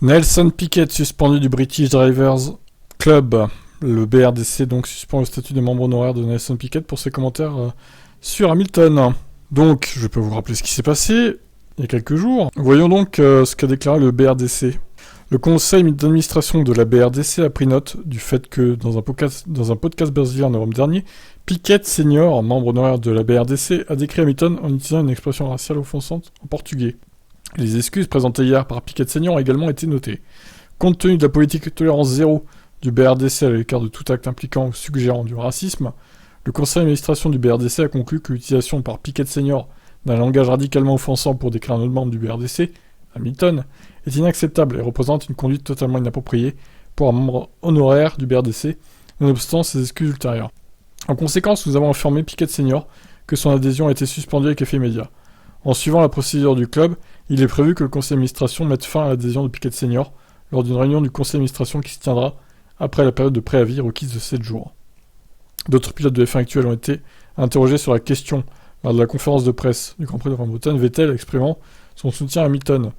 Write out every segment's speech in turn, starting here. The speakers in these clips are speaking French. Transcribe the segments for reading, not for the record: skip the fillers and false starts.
Nelson Piquet suspendu du British Drivers Club. Le BRDC donc suspend le statut de membre honoraire de Nelson Piquet pour ses commentaires sur Hamilton. Donc, je peux vous rappeler ce qui s'est passé il y a quelques jours. Voyons donc ce qu'a déclaré le BRDC. Le conseil d'administration de la BRDC a pris note du fait que, dans un podcast brésilien en novembre dernier, Piquet Senior, membre honoraire de la BRDC, a décrit Hamilton en utilisant une expression raciale offensante en portugais. Les excuses présentées hier par Piquet Senior ont également été notées. Compte tenu de la politique de tolérance zéro du BRDC à l'écart de tout acte impliquant ou suggérant du racisme, le conseil d'administration du BRDC a conclu que l'utilisation par Piquet Senior d'un langage radicalement offensant pour décrire un autre membre du BRDC, Hamilton, est inacceptable et représente une conduite totalement inappropriée pour un membre honoraire du BRDC, nonobstant ses excuses ultérieures. En conséquence, nous avons informé Piquet Senior que son adhésion a été suspendue avec effet immédiat. En suivant la procédure du club, il est prévu que le conseil d'administration mette fin à l'adhésion de Piquet Senior lors d'une réunion du conseil d'administration qui se tiendra après la période de préavis requise de 7 jours. D'autres pilotes de F1 actuels ont été interrogés sur la question lors de la conférence de presse du Grand Prix de Grande-Bretagne, Vettel exprimant son soutien à Hamilton.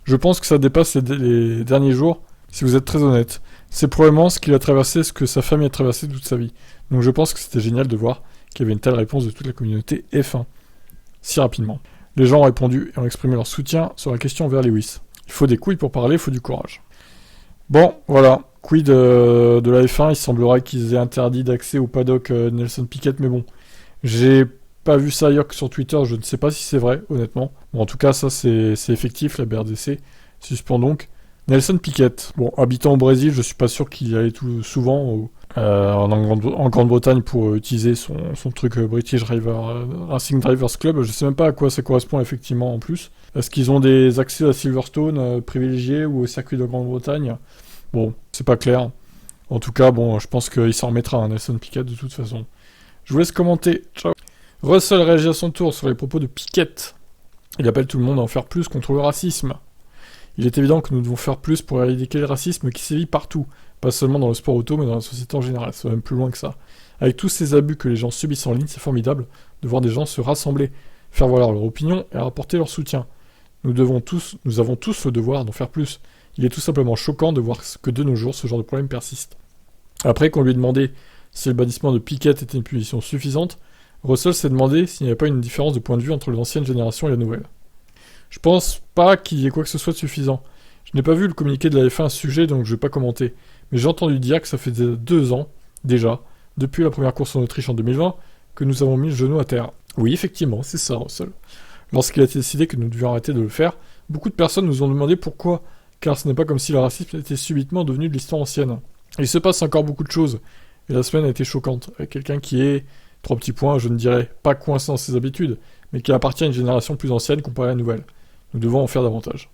Je pense que ça dépasse les derniers jours, si vous êtes très honnête. C'est probablement ce qu'il a traversé, ce que sa famille a traversé toute sa vie. Donc je pense que c'était génial de voir qu'il y avait une telle réponse de toute la communauté F1, si rapidement. Les gens ont répondu et ont exprimé leur soutien sur la question envers Lewis. Il faut des couilles pour parler, il faut du courage. Bon, voilà. Quid de la F1, il semblerait qu'ils aient interdit d'accès au paddock Nelson Piquet, mais bon, j'ai pas vu ça ailleurs que sur Twitter, je ne sais pas si c'est vrai, honnêtement. Bon, en tout cas, ça c'est effectif, la BRDC suspend donc Nelson Piquet. Bon, habitant au Brésil, je suis pas sûr qu'il y allait tout souvent en Grande-Bretagne pour utiliser son truc British Racing Drivers Club. Je sais même pas à quoi ça correspond effectivement en plus. Est-ce qu'ils ont des accès à Silverstone privilégiés ou au circuit de Grande-Bretagne ? Bon, c'est pas clair. En tout cas, bon, je pense qu'il s'en remettra à Nelson Piquet de toute façon. Je vous laisse commenter. Ciao. Russell réagit à son tour sur les propos de Piquet. Il appelle tout le monde à en faire plus contre le racisme. Il est évident que nous devons faire plus pour éradiquer le racisme qui sévit partout, pas seulement dans le sport auto, mais dans la société en général. Ça va même plus loin que ça. Avec tous ces abus que les gens subissent en ligne, c'est formidable de voir des gens se rassembler, faire valoir leur opinion et rapporter leur soutien. Nous avons tous le devoir d'en faire plus. Il est tout simplement choquant de voir que de nos jours, ce genre de problème persiste. Après qu'on lui ait demandé si le bannissement de Piquet était une punition suffisante, Russell s'est demandé s'il n'y avait pas une différence de point de vue entre l'ancienne génération et la nouvelle. Je pense pas qu'il y ait quoi que ce soit de suffisant. Je n'ai pas vu le communiqué de la F1 à ce sujet, donc je vais pas commenter. Mais j'ai entendu dire que ça fait 2 ans, déjà, depuis la première course en Autriche en 2020, que nous avons mis le genou à terre. Oui, effectivement, c'est ça, Russell. Lorsqu'il a été décidé que nous devions arrêter de le faire, beaucoup de personnes nous ont demandé pourquoi, car ce n'est pas comme si le racisme était subitement devenu de l'histoire ancienne. Il se passe encore beaucoup de choses, et la semaine a été choquante, avec quelqu'un qui est, 3 petits points, je ne dirais pas coincé dans ses habitudes, mais qui appartient à une génération plus ancienne comparée à la nouvelle. Nous devons en faire davantage.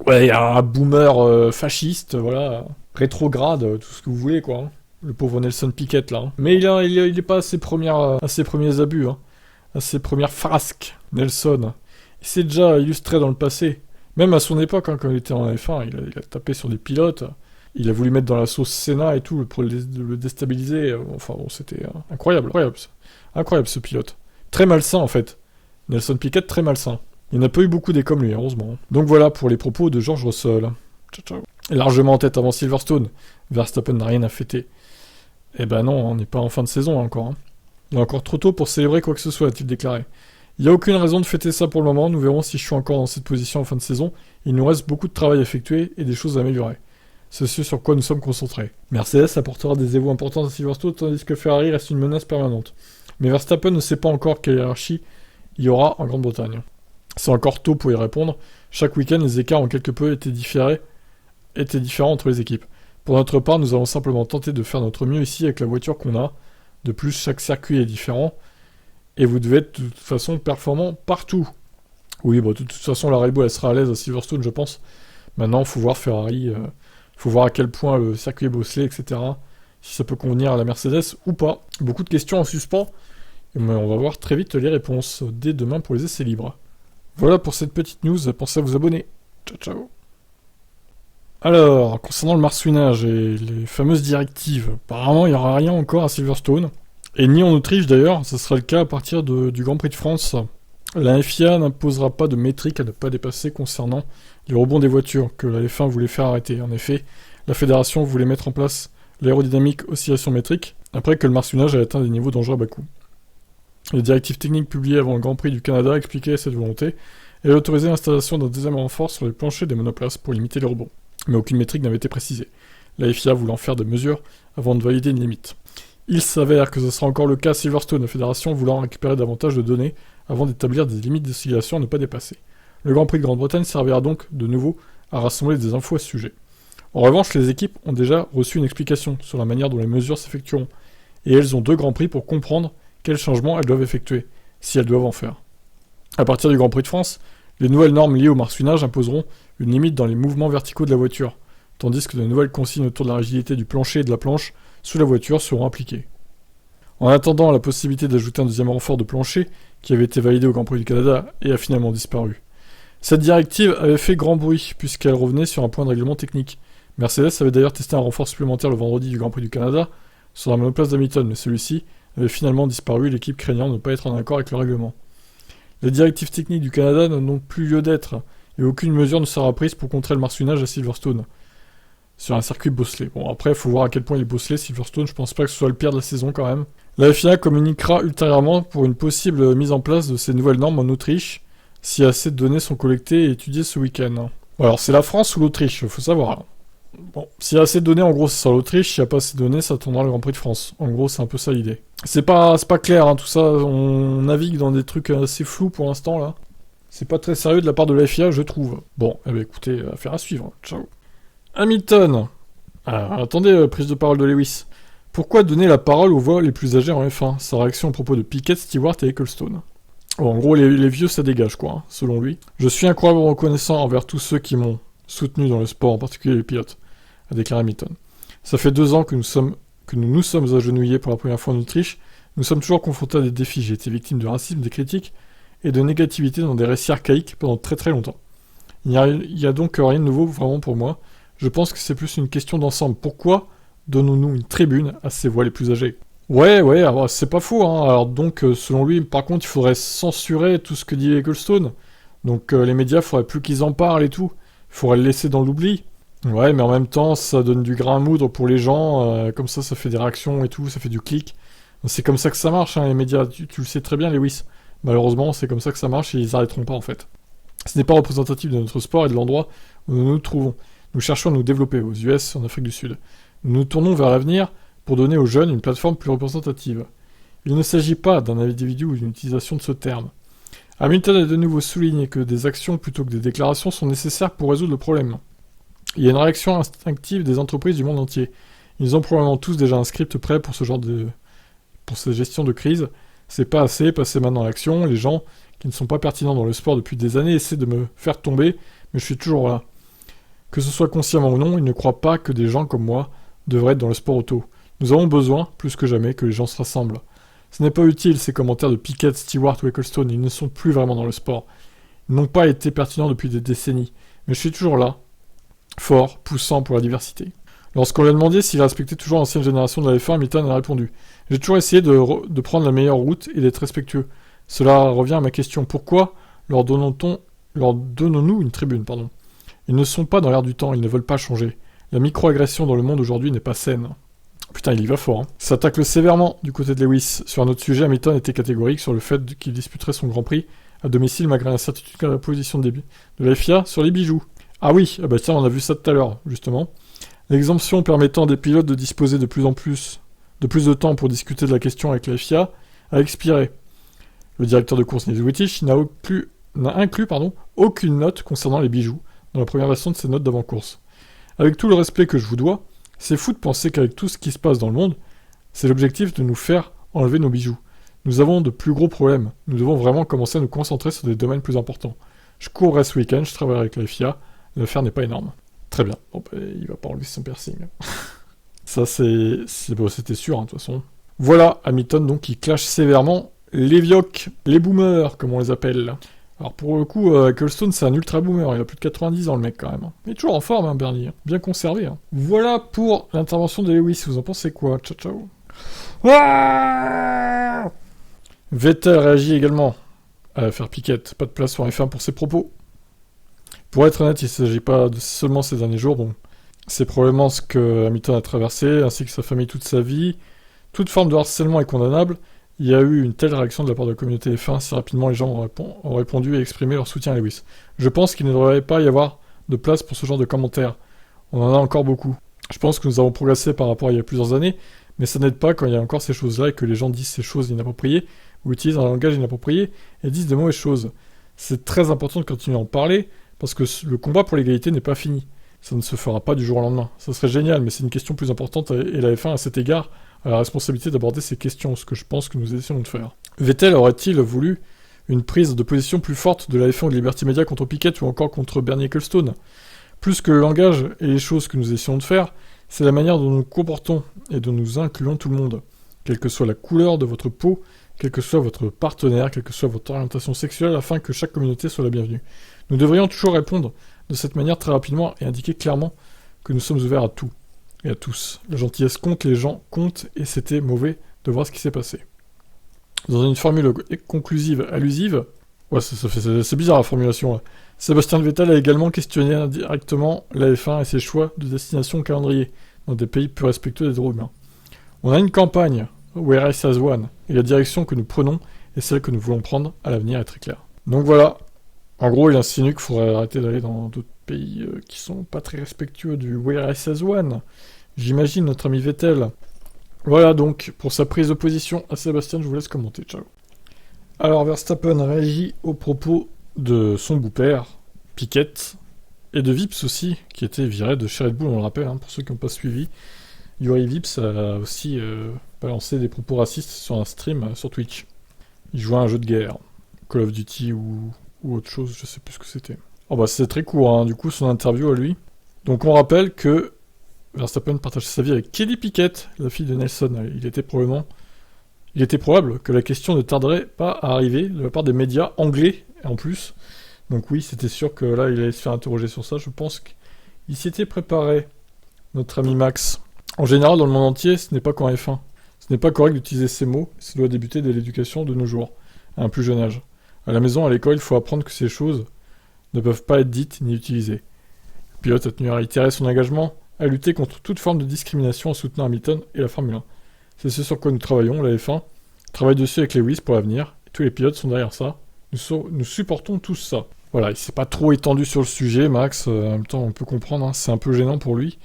Ouais, il y a un boomer fasciste, voilà, rétrograde, tout ce que vous voulez, quoi. Hein. Le pauvre Nelson Piquet, là. Hein. Mais il est pas à ses premiers abus, hein. À ses premières frasques, Nelson. Il s'est déjà illustré dans le passé. Même à son époque, hein, quand il était en F1, il a tapé sur des pilotes. Il a voulu mettre dans la sauce Senna et tout pour le déstabiliser. Enfin bon, c'était incroyable. Incroyable ce pilote. Très malsain en fait. Nelson Piquet, très malsain. Il n'y en a pas eu beaucoup des comme lui, heureusement. Donc voilà pour les propos de George Russell. Ciao, ciao. Et largement en tête avant Silverstone. Verstappen n'a rien à fêter. Eh ben non, on n'est pas en fin de saison encore. Hein. Il est encore trop tôt pour célébrer quoi que ce soit, a-t-il déclaré. Il n'y a aucune raison de fêter ça pour le moment. Nous verrons si je suis encore dans cette position en fin de saison. Il nous reste beaucoup de travail à effectuer et des choses à améliorer. C'est ce sur quoi nous sommes concentrés. Mercedes apportera des évaux importants à Silverstone tandis que Ferrari reste une menace permanente. Mais Verstappen ne sait pas encore quelle hiérarchie il y aura en Grande-Bretagne. C'est encore tôt pour y répondre. Chaque week-end, les écarts ont quelque peu été différents entre les équipes. Pour notre part, nous allons simplement tenter de faire notre mieux ici avec la voiture qu'on a. De plus, chaque circuit est différent. Et vous devez être de toute façon performant partout. Oui, bon, de toute façon, la Red Bull elle sera à l'aise à Silverstone, je pense. Maintenant, il faut voir Ferrari, faut voir à quel point le circuit est bosselé, etc. Si ça peut convenir à la Mercedes ou pas. Beaucoup de questions en suspens. Mais on va voir très vite les réponses dès demain pour les essais libres. Voilà pour cette petite news, pensez à vous abonner. Ciao, ciao. Alors, concernant le marsouinage et les fameuses directives, apparemment il n'y aura rien encore à Silverstone. Et ni en Autriche d'ailleurs, ça sera le cas à partir du Grand Prix de France. La FIA n'imposera pas de métrique à ne pas dépasser concernant les rebonds des voitures que la F1 voulait faire arrêter. En effet, la fédération voulait mettre en place l'aérodynamique oscillation métrique après que le marsuinage ait atteint des niveaux dangereux à bas coût. Les directives techniques publiées avant le Grand Prix du Canada expliquaient cette volonté et autorisaient l'installation d'un deuxième renfort sur les planchers des monoplaces pour limiter les rebonds. Mais aucune métrique n'avait été précisée, la FIA voulant faire des mesures avant de valider une limite. Il s'avère que ce sera encore le cas à Silverstone, la fédération voulant récupérer davantage de données avant d'établir des limites d'oscillation à ne pas dépasser. Le Grand Prix de Grande-Bretagne servira donc de nouveau à rassembler des infos à ce sujet. En revanche, les équipes ont déjà reçu une explication sur la manière dont les mesures s'effectueront, et elles ont 2 Grands Prix pour comprendre quels changements elles doivent effectuer, si elles doivent en faire. À partir du Grand Prix de France, les nouvelles normes liées au marsuinage imposeront une limite dans les mouvements verticaux de la voiture, tandis que de nouvelles consignes autour de la rigidité du plancher et de la planche sous la voiture seront appliquées. En attendant, la possibilité d'ajouter un deuxième renfort de plancher, qui avait été validé au Grand Prix du Canada et a finalement disparu. Cette directive avait fait grand bruit, puisqu'elle revenait sur un point de règlement technique. Mercedes avait d'ailleurs testé un renfort supplémentaire le vendredi du Grand Prix du Canada sur la monoplace d'Hamilton, mais celui-ci avait finalement disparu, l'équipe craignant de ne pas être en accord avec le règlement. Les directives techniques du Canada n'ont donc plus lieu d'être, et aucune mesure ne sera prise pour contrer le marsuinage à Silverstone, sur un circuit bosselé. Bon, après, il faut voir à quel point il est bosselé, Silverstone, je pense pas que ce soit le pire de la saison quand même. La FIA communiquera ultérieurement pour une possible mise en place de ces nouvelles normes en Autriche, si assez de données sont collectées et étudiées ce week-end. Alors, c'est la France ou l'Autriche, faut savoir. Bon, s'il y a assez de données, en gros, c'est sur l'Autriche. S'il n'y a pas assez de données, ça tournera le Grand Prix de France. En gros, c'est un peu ça l'idée. C'est pas clair, hein, tout ça. On navigue dans des trucs assez flous pour l'instant, là. C'est pas très sérieux de la part de la FIA, je trouve. Bon, eh ben, écoutez, affaire à suivre. Ciao. Hamilton. Alors, attendez, prise de parole de Lewis. Pourquoi donner la parole aux voix les plus âgées en F1 ? Sa réaction à propos de Piquet, Stewart et Ecclestone. Bon, en gros, les vieux, ça dégage, quoi, hein, selon lui. Je suis incroyablement reconnaissant envers tous ceux qui m'ont soutenu dans le sport, en particulier les pilotes, a déclaré Hamilton. Ça fait 2 ans que nous nous sommes agenouillés pour la première fois en Autriche. Nous sommes toujours confrontés à des défis. J'ai été victime de racisme, des critiques et de négativité dans des récits archaïques pendant très très longtemps. Il y a donc rien de nouveau vraiment pour moi. Je pense que c'est plus une question d'ensemble. Pourquoi donnons-nous une tribune à ces voix les plus âgées ? Ouais, alors c'est pas faux, hein. Alors donc, selon lui, par contre, il faudrait censurer tout ce que dit Ecclestone. Donc les médias, il faudrait plus qu'ils en parlent et tout. Il faudrait le laisser dans l'oubli. Ouais, mais en même temps, ça donne du grain à moudre pour les gens. Comme ça fait des réactions et tout, ça fait du clic. C'est comme ça que ça marche, hein, les médias. Tu le sais très bien, Lewis. Malheureusement, c'est comme ça que ça marche et ils arrêteront pas, en fait. Ce n'est pas représentatif de notre sport et de l'endroit où nous nous trouvons. Nous cherchons à nous développer aux US, en Afrique du Sud. Nous nous tournons vers l'avenir pour donner aux jeunes une plateforme plus représentative. Il ne s'agit pas d'un individu ou d'une utilisation de ce terme. Hamilton a de nouveau souligné que des actions plutôt que des déclarations sont nécessaires pour résoudre le problème. Il y a une réaction instinctive des entreprises du monde entier. Ils ont probablement tous déjà un script prêt pour pour cette gestion de crise. C'est pas assez, passez maintenant à l'action. Les gens qui ne sont pas pertinents dans le sport depuis des années essaient de me faire tomber, mais je suis toujours là. Que ce soit consciemment ou non, ils ne croient pas que des gens comme moi devraient être dans le sport auto. Nous avons besoin, plus que jamais, que les gens se rassemblent. Ce n'est pas utile, ces commentaires de Piquet, Stewart ou Ecclestone, ils ne sont plus vraiment dans le sport. Ils n'ont pas été pertinents depuis des décennies. Mais je suis toujours là, fort, poussant pour la diversité. Lorsqu'on lui a demandé s'il respectait toujours l'ancienne génération de la F1, Hamilton a répondu « J'ai toujours essayé de prendre la meilleure route et d'être respectueux. Cela revient à ma question. Pourquoi leur donnons-nous une tribune, pardon. Ils ne sont pas dans l'air du temps, ils ne veulent pas changer. La micro-agression dans le monde aujourd'hui n'est pas saine. » Putain, il y va fort, hein. S'attaque sévèrement du côté de Lewis. Sur un autre sujet, Hamilton était catégorique sur le fait qu'il disputerait son Grand Prix à domicile malgré l'incertitude quant à la position de la FIA sur les bijoux. Ah oui, tiens, on a vu ça tout à l'heure, justement. L'exemption permettant des pilotes de disposer de plus de temps pour discuter de la question avec la FIA a expiré. Le directeur de course Nils Wittich n'a inclus aucune note concernant les bijoux dans la première version de ses notes d'avant-course. Avec tout le respect que je vous dois, c'est fou de penser qu'avec tout ce qui se passe dans le monde, c'est l'objectif de nous faire enlever nos bijoux. Nous avons de plus gros problèmes. Nous devons vraiment commencer à nous concentrer sur des domaines plus importants. Je courrai ce week-end, je travaillerai avec la FIA. L'affaire n'est pas énorme. Très bien. Bon, il va pas enlever son piercing. Ça, c'était sûr, hein, de toute façon. Voilà, Hamilton, donc, qui clash sévèrement les vioques, les boomers, comme on les appelle. Alors, pour le coup, Ecclestone, c'est un ultra boomer. Il a plus de 90 ans, le mec, quand même. Il est toujours en forme, hein, Bernie. Bien conservé. Hein. Voilà pour l'intervention de Lewis. Vous en pensez quoi ? Ciao, ciao. Ah, Vettel réagit également à l'affaire Piquet. Pas de place sur F1 pour ses propos. Pour être honnête, il ne s'agit pas de seulement ces derniers jours. Bon, c'est probablement ce que Hamilton a traversé, ainsi que sa famille toute sa vie. Toute forme de harcèlement est condamnable. Il y a eu une telle réaction de la part de la communauté F1 si rapidement les gens ont répondu et exprimé leur soutien à Lewis. Je pense qu'il ne devrait pas y avoir de place pour ce genre de commentaires. On en a encore beaucoup. Je pense que nous avons progressé par rapport à il y a plusieurs années, mais ça n'aide pas quand il y a encore ces choses-là et que les gens disent ces choses inappropriées, ou utilisent un langage inapproprié, et disent de mauvaises choses. C'est très important de continuer à en parler, parce que le combat pour l'égalité n'est pas fini. Ça ne se fera pas du jour au lendemain. Ça serait génial, mais c'est une question plus importante, et la F1, à cet égard, a la responsabilité d'aborder ces questions, ce que je pense que nous essayons de faire. Vettel aurait-il voulu une prise de position plus forte de la F1 ou de Liberty Media contre Piquet ou encore contre Bernie Ecclestone? Plus que le langage et les choses que nous essayons de faire, c'est la manière dont nous nous comportons et dont nous incluons tout le monde. Quelle que soit la couleur de votre peau, quel que soit votre partenaire, quelle que soit votre orientation sexuelle, afin que chaque communauté soit la bienvenue. Nous devrions toujours répondre de cette manière très rapidement et indiquer clairement que nous sommes ouverts à tout et à tous. La gentillesse compte, les gens comptent, et c'était mauvais de voir ce qui s'est passé. Dans une formule conclusive, allusive, ouais, c'est bizarre la formulation, là. Sébastien Vettel a également questionné indirectement la F1 et ses choix de destination calendrier dans des pays plus respectueux des droits humains. On a une campagne, Where is as One, et la direction que nous prenons et celle que nous voulons prendre à l'avenir est très claire. Donc voilà, en gros il insinue qu'il faudrait arrêter d'aller dans d'autres pays qui sont pas très respectueux du Where is as One. J'imagine notre ami Vettel. Voilà donc pour sa prise de position à Sébastien, je vous laisse commenter, ciao. Alors Verstappen réagit aux propos de son beau-père, Piquet, et de Vips aussi, qui était viré de chez Red Bull, on le rappelle, hein, pour ceux qui n'ont pas suivi. Yuri Vips a aussi balancé des propos racistes sur un stream sur Twitch. Il jouait à un jeu de guerre, Call of Duty ou autre chose, je sais plus ce que c'était. Oh bah c'est très court, hein, du coup, son interview à lui. Donc on rappelle que Verstappen partage sa vie avec Kelly Piquet, la fille de Nelson. Il était probable que la question ne tarderait pas à arriver de la part des médias anglais, en plus. Donc oui, c'était sûr que là, il allait se faire interroger sur ça. Je pense qu'il s'y était préparé, notre ami Max. En général, dans le monde entier, ce n'est pas qu'en F1. Ce n'est pas correct d'utiliser ces mots, ça doit débuter dès l'éducation de nos jours, à un plus jeune âge. À la maison, à l'école, il faut apprendre que ces choses ne peuvent pas être dites ni utilisées. Le pilote a tenu à réitérer son engagement à lutter contre toute forme de discrimination en soutenant Hamilton et la Formule 1. C'est ce sur quoi nous travaillons, la F1 travaille dessus avec Lewis pour l'avenir, et tous les pilotes sont derrière ça. Nous supportons tous ça. Voilà, il s'est pas trop étendu sur le sujet, Max, en même temps on peut comprendre, hein, c'est un peu gênant pour lui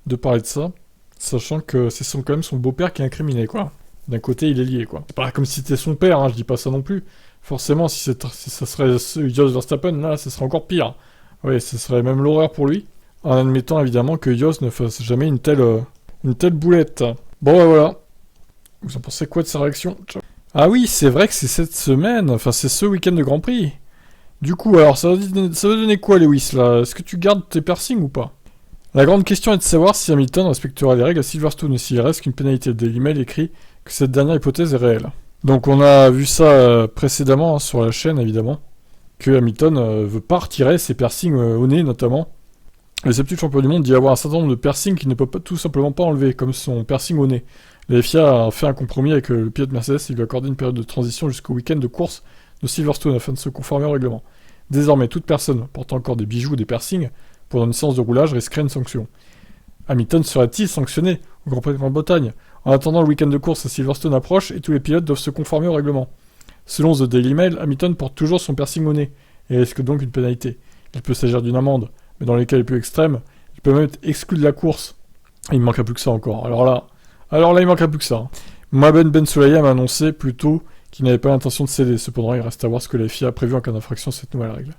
de parler de ça, sachant que c'est quand même son beau-père qui est incriminé, quoi. D'un côté, il est lié, quoi. C'est pas comme si c'était son père, hein, je dis pas ça non plus. Forcément, si ça serait Jos Verstappen, là, ça serait encore pire. Oui, ce serait même l'horreur pour lui, en admettant évidemment que Jos ne fasse jamais une telle boulette. Bon, bah voilà. Vous en pensez quoi de sa réaction? Ciao. Ah oui, c'est vrai que c'est cette semaine, enfin c'est ce week-end de Grand Prix. Du coup, alors ça va donner quoi, Lewis, là? Est-ce que tu gardes tes piercings ou pas? La grande question est de savoir si Hamilton respectera les règles à Silverstone et s'il reste qu'une pénalité. Daily Mail écrit que cette dernière hypothèse est réelle. Donc on a vu ça précédemment, hein, sur la chaîne évidemment, que Hamilton veut pas retirer ses piercings au nez notamment. Le septuple champion du monde dit avoir un certain nombre de piercings qu'il ne peut pas, tout simplement pas enlever, comme son piercing au nez. La FIA a fait un compromis avec le pilote Mercedes et lui a accordé une période de transition jusqu'au week-end de course de Silverstone afin de se conformer au règlement. Désormais, toute personne portant encore des bijoux ou des piercings pendant une séance de roulage risquerait une sanction. Hamilton serait-il sanctionné au Grand Prix de Grande-Bretagne? En attendant, le week-end de course à Silverstone approche et tous les pilotes doivent se conformer au règlement. Selon The Daily Mail, Hamilton porte toujours son piercing au nez et risque donc une pénalité. Il peut s'agir d'une amende, mais dans les cas les plus extrêmes, il peut même être exclu de la course. Il ne manquerait plus que ça encore. Alors là, il manquerait plus que ça. Mohamed Ben Sulayem a annoncé plus tôt qu'il n'avait pas l'intention de céder. Cependant, il reste à voir ce que la FIA a prévu en cas d'infraction à cette nouvelle règle.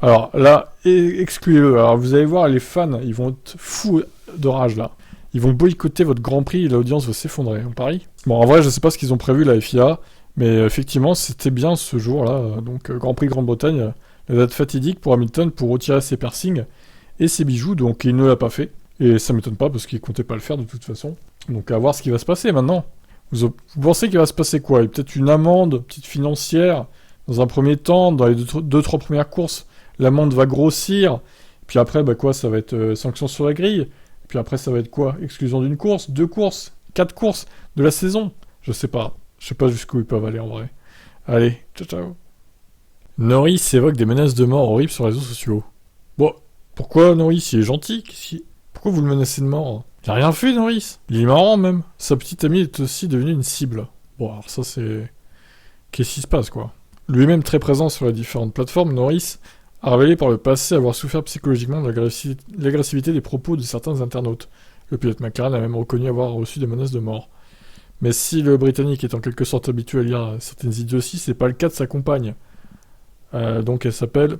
Alors là, excluez-le. Alors vous allez voir, les fans, ils vont être fous de rage là. Ils vont boycotter votre Grand Prix et l'audience va s'effondrer, on parie. Bon, en vrai, je sais pas ce qu'ils ont prévu, la FIA, mais effectivement, c'était bien ce jour-là. Donc, Grand Prix Grande-Bretagne, la date fatidique pour Hamilton pour retirer ses piercings et ses bijoux, donc il ne l'a pas fait. Et ça m'étonne pas parce qu'il comptait pas le faire de toute façon. Donc, à voir ce qui va se passer maintenant. Vous pensez qu'il va se passer quoi? Peut-être une amende, petite financière, dans un premier temps, dans les 2-3 premières courses, l'amende va grossir. Puis après, bah quoi, ça va être sanction sur la grille. Puis après, ça va être quoi? Exclusion d'une course, 2 courses, 4 courses de la saison. Je sais pas. Je sais pas jusqu'où ils peuvent aller en vrai. Allez, ciao ciao. Norris évoque des menaces de mort horribles sur les réseaux sociaux. Bon, pourquoi Norris, il est gentil? Pourquoi vous le menacez de mort? Il a rien fait, Norris. Il est marrant, même. Sa petite amie est aussi devenue une cible. Bon, alors ça, c'est... Qu'est-ce qui se passe, quoi? Lui-même très présent sur les différentes plateformes, Norris a révélé par le passé avoir souffert psychologiquement de l'agressivité des propos de certains internautes. Le pilote McLaren a même reconnu avoir reçu des menaces de mort. Mais si le Britannique est en quelque sorte habitué à lire certaines idioties, c'est pas le cas de sa compagne. Donc elle s'appelle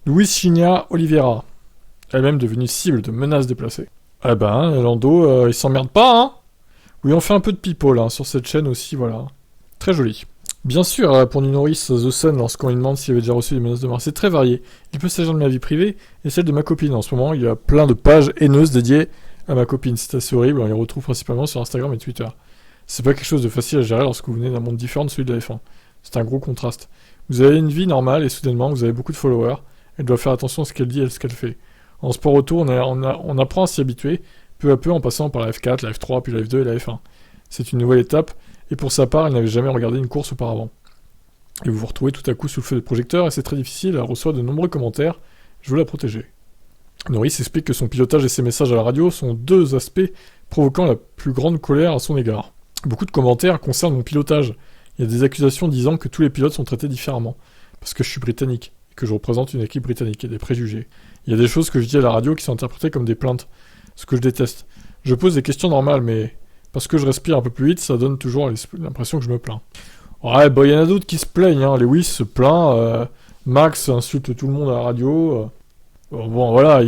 Luisina Oliveira, elle-même devenue cible de menaces déplacées. Ah ben, Lando, il s'emmerde pas, hein? Oui, on fait un peu de people hein, sur cette chaîne aussi, voilà. Très joli. Bien sûr, a répondu Norris The Sun lorsqu'on lui demande s'il avait déjà reçu des menaces de mort. C'est très varié. Il peut s'agir de ma vie privée et celle de ma copine. En ce moment, il y a plein de pages haineuses dédiées à ma copine. C'est assez horrible, on les retrouve principalement sur Instagram et Twitter. C'est pas quelque chose de facile à gérer lorsque vous venez d'un monde différent de celui de la F1. C'est un gros contraste. Vous avez une vie normale et soudainement vous avez beaucoup de followers. Elle doit faire attention à ce qu'elle dit et à ce qu'elle fait. En sport auto, on apprend à s'y habituer, peu à peu en passant par la F4, la F3, puis la F2 et la F1. C'est une nouvelle étape, et pour sa part, elle n'avait jamais regardé une course auparavant. Et vous vous retrouvez tout à coup sous le feu des projecteurs, et c'est très difficile, elle reçoit de nombreux commentaires. Je veux la protéger. Norris explique que son pilotage et ses messages à la radio sont deux aspects provoquant la plus grande colère à son égard. Beaucoup de commentaires concernent mon pilotage. Il y a des accusations disant que tous les pilotes sont traités différemment, parce que je suis britannique, et que je représente une équipe britannique, et des préjugés. Il y a des choses que je dis à la radio qui sont interprétées comme des plaintes, ce que je déteste. Je pose des questions normales, mais parce que je respire un peu plus vite, ça donne toujours l'impression que je me plains. Ouais, bah il y en a d'autres qui se plaignent, hein. Lewis se plaint, Max insulte tout le monde à la radio. Bon, voilà,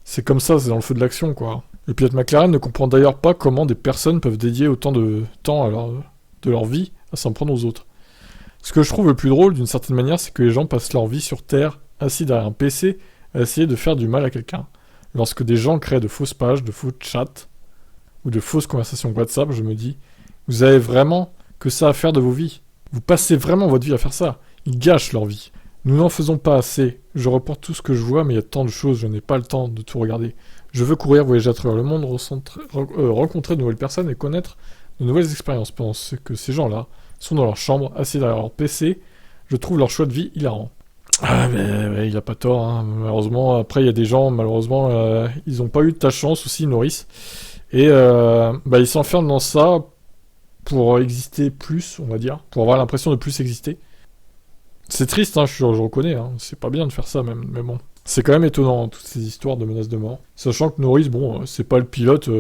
c'est comme ça, c'est dans le feu de l'action, quoi. Le pilote McLaren ne comprend d'ailleurs pas comment des personnes peuvent dédier autant de temps de leur vie à s'en prendre aux autres. Ce que je trouve le plus drôle, d'une certaine manière, c'est que les gens passent leur vie sur Terre, assis derrière un PC, à essayer de faire du mal à quelqu'un. Lorsque des gens créent de fausses pages, de faux chats, ou de fausses conversations WhatsApp, je me dis, vous avez vraiment que ça à faire de vos vies. Vous passez vraiment votre vie à faire ça. Ils gâchent leur vie. Nous n'en faisons pas assez. Je reporte tout ce que je vois, mais il y a tant de choses, je n'ai pas le temps de tout regarder. Je veux courir, voyager à travers le monde, rencontrer de nouvelles personnes et connaître de nouvelles expériences. Pendant que ces gens-là sont dans leur chambre, assis derrière leur PC, je trouve leur choix de vie hilarant. Ah, mais il a pas tort, hein. Malheureusement, après, il y a des gens, malheureusement, ils n'ont pas eu de ta chance aussi, Norris. Et ils s'enferment dans ça pour exister plus, on va dire, pour avoir l'impression de plus exister. C'est triste, hein, je reconnais, hein, c'est pas bien de faire ça même, mais bon. C'est quand même étonnant, hein, toutes ces histoires de menaces de mort. Sachant que Norris, bon, c'est pas le pilote,